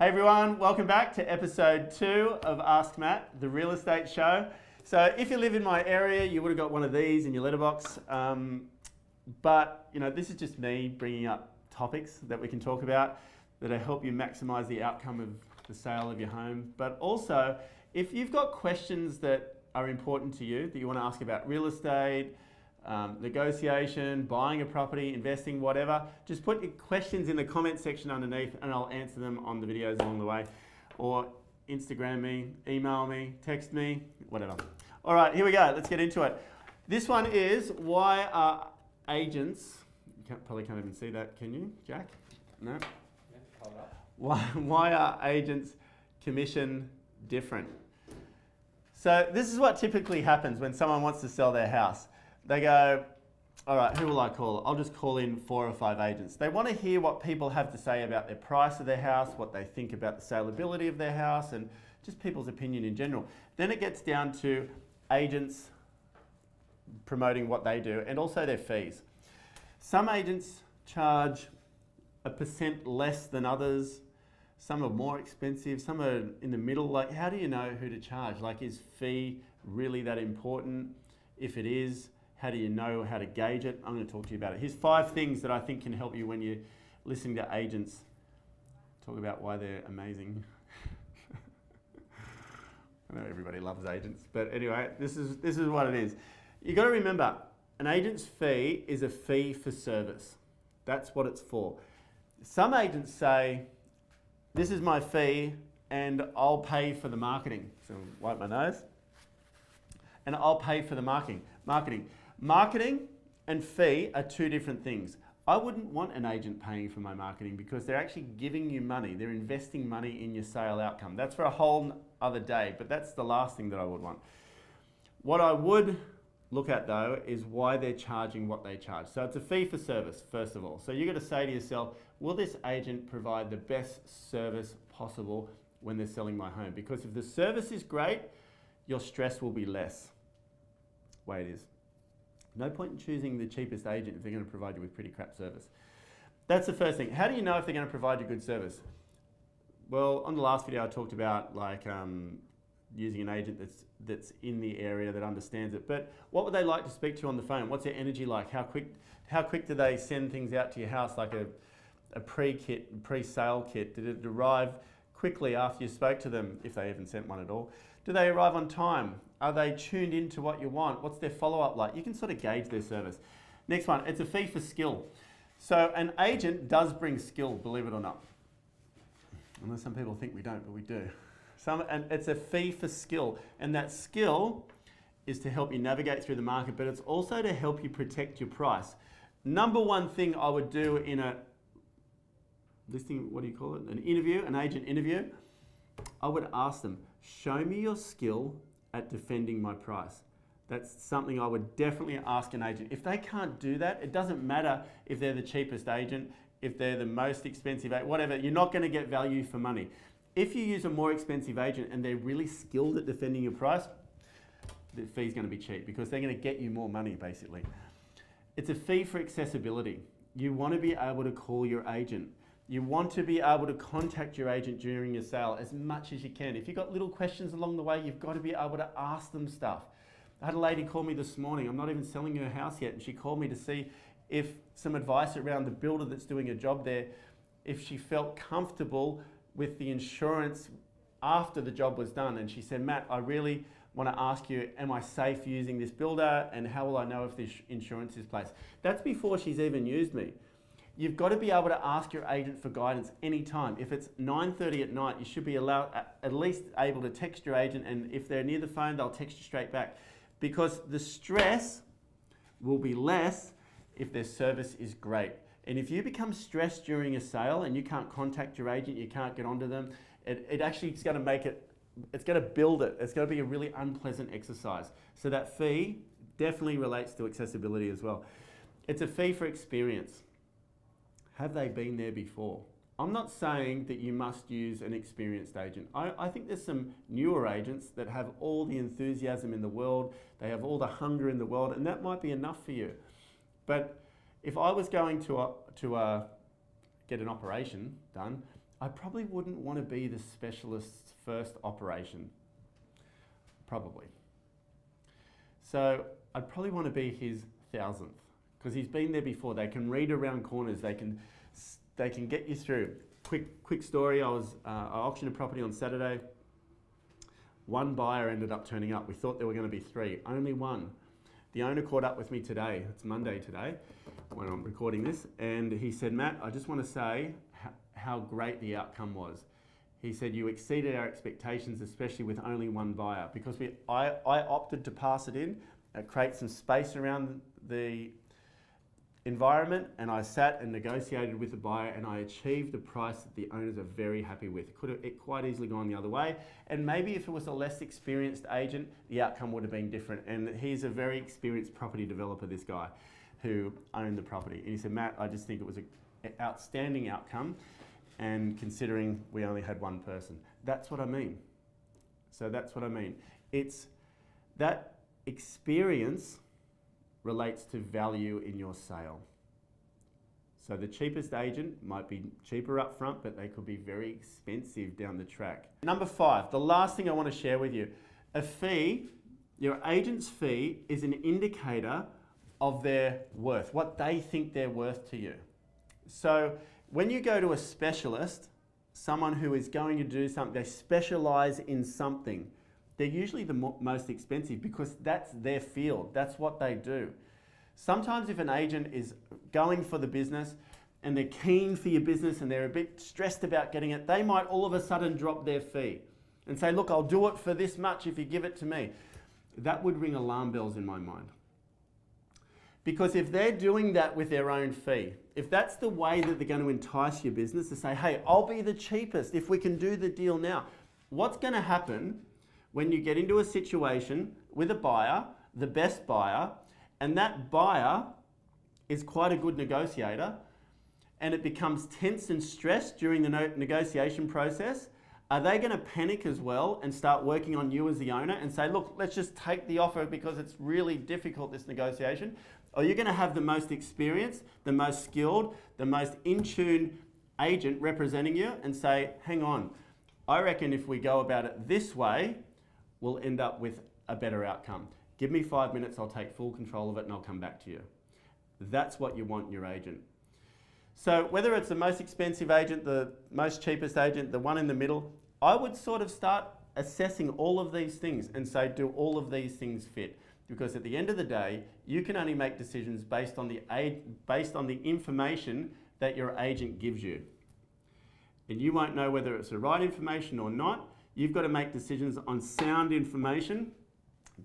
Hey everyone, welcome back to episode 2 of Ask Matt, the real estate show. So if you live in my area, you would have got one of these in your letterbox. But this is just me bringing up topics that we can talk about that'll help you maximize the outcome of the sale of your home. But also, if you've got questions that are important to you, that you want to ask about real estate, negotiation, buying a property, investing, whatever, just put your questions in the comment section underneath and I'll answer them on the videos along the way. Or Instagram me, email me, text me, whatever. All right, here we go. Let's get into it. This one is, why are agents, probably can't even see that, can you, Jack? No? Why are agents' commission different? So this is what typically happens when someone wants to sell their house. They go, all right, who will I call? I'll just call in 4 or 5 agents. They want to hear what people have to say about their price of their house, what they think about the saleability of their house, and just people's opinion in general. Then it gets down to agents promoting what they do and also their fees. Some agents charge 1% less than others. Some are more expensive, some are in the middle. Like, how do you know who to charge? Like, is fee really that important? If it is, how do you know how to gauge it? I'm going to talk to you about it. Here's 5 things that I think can help you when you're listening to agents talk about why they're amazing. I know everybody loves agents, but anyway, this is what it is. You've got to remember, an agent's fee is a fee for service. That's what it's for. Some agents say, this is my fee and I'll pay for the marketing. So wipe my nose. And I'll pay for the marketing. Marketing and fee are 2 different things. I wouldn't want an agent paying for my marketing because they're actually giving you money. They're investing money in your sale outcome. That's for a whole other day, but that's the last thing that I would want. What I would look at though is why they're charging what they charge. So it's a fee for service, first of all. So you've got to say to yourself, will this agent provide the best service possible when they're selling my home? Because if the service is great, your stress will be less. Way it is. No point in choosing the cheapest agent if they're going to provide you with pretty crap service. That's the first thing. How do you know if they're going to provide you good service? Well, on the last video I talked about using an agent that's in the area that understands it. But what would they like to speak to on the phone? What's their energy like? How quick do they send things out to your house, like a pre-sale kit? Did it arrive quickly after you spoke to them, if they even sent one at all? Do they arrive on time? Are they tuned into what you want? What's their follow-up like? You can sort of gauge their service. Next one, it's a fee for skill. So an agent does bring skill, believe it or not. I know some people think we don't, but we do. And it's a fee for skill. And that skill is to help you navigate through the market, but it's also to help you protect your price. Number one thing I would do in a listing, what do you call it? An interview, an agent interview. I would ask them, show me your skill at defending my price. That's something I would definitely ask an agent. If they can't do that, it doesn't matter if they're the cheapest agent, if they're the most expensive agent, whatever, you're not going to get value for money. If you use a more expensive agent and they're really skilled at defending your price, the fee's going to be cheap because they're going to get you more money basically. It's a fee for accessibility. You want to be able to call your agent. You want to be able to contact your agent during your sale as much as you can. If you've got little questions along the way, you've got to be able to ask them stuff. I had a lady call me this morning. I'm not even selling her house yet, and she called me to see if some advice around the builder that's doing a job there, if she felt comfortable with the insurance after the job was done. And she said, Matt, I really want to ask you, am I safe using this builder, and how will I know if this insurance is placed? That's before she's even used me. You've got to be able to ask your agent for guidance anytime. If it's 9:30 at night, you should be allowed, at least able to text your agent, and if they're near the phone, they'll text you straight back. Because the stress will be less if their service is great. And if you become stressed during a sale and you can't contact your agent, you can't get onto them, it actually is going to make it, it's going to build it. It's going to be a really unpleasant exercise. So that fee definitely relates to accessibility as well. It's a fee for experience. Have they been there before? I'm not saying that you must use an experienced agent. I think there's some newer agents that have all the enthusiasm in the world, they have all the hunger in the world, and that might be enough for you. But if I was going to get an operation done, I probably wouldn't want to be the specialist's first operation. Probably. So I'd probably want to be his 1000th, because he's been there before. They can read around corners. They can get you through. Quick story. I auctioned a property on Saturday. One buyer ended up turning up. We thought there were going to be 3. Only one. The owner caught up with me today. It's Monday today when I'm recording this, and he said, Matt, I just want to say how great the outcome was. He said, you exceeded our expectations, especially with only one buyer, because I opted to pass it in, create some space around the environment, and I sat and negotiated with the buyer, and I achieved the price that the owners are very happy with. It could have quite easily gone the other way, and maybe if it was a less experienced agent, the outcome would have been different. And he's a very experienced property developer, this guy, who owned the property. And he said, Matt, I just think it was an outstanding outcome, and considering we only had one person. That's what I mean. So that's what I mean. It's that experience relates to value in your sale. So the cheapest agent might be cheaper up front, but they could be very expensive down the track. Number 5, the last thing I want to share with you. A fee, your agent's fee, is an indicator of their worth, what they think they're worth to you. So when you go to a specialist, someone who is going to do something, they specialize in something, they're usually the most expensive because that's their field, that's what they do. Sometimes if an agent is going for the business and they're keen for your business and they're a bit stressed about getting it, they might all of a sudden drop their fee and say, look, I'll do it for this much if you give it to me. That would ring alarm bells in my mind. Because if they're doing that with their own fee, if that's the way that they're going to entice your business to say, hey, I'll be the cheapest if we can do the deal now, what's going to happen when you get into a situation with a buyer, the best buyer, and that buyer is quite a good negotiator, and it becomes tense and stressed during the negotiation process, are they going to panic as well and start working on you as the owner and say, look, let's just take the offer because it's really difficult, this negotiation? Or you're going to have the most experienced, the most skilled, the most in-tune agent representing you and say, hang on, I reckon if we go about it this way, we'll end up with a better outcome. Give me 5 minutes, I'll take full control of it and I'll come back to you. That's what you want in your agent. So whether it's the most expensive agent, the most cheapest agent, the one in the middle, I would sort of start assessing all of these things and say, do all of these things fit? Because at the end of the day, you can only make decisions based on the information that your agent gives you. And you won't know whether it's the right information or not. You've got to make decisions on sound information,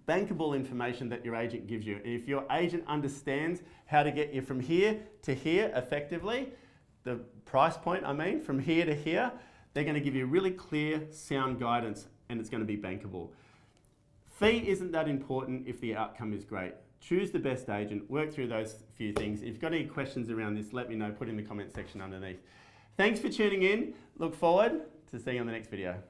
bankable information that your agent gives you. And if your agent understands how to get you from here to here effectively, the price point, I mean, from here to here, they're going to give you really clear, sound guidance, and it's going to be bankable. Fee isn't that important if the outcome is great. Choose the best agent, work through those few things. If you've got any questions around this, let me know, put in the comment section underneath. Thanks for tuning in. Look forward to seeing you on the next video.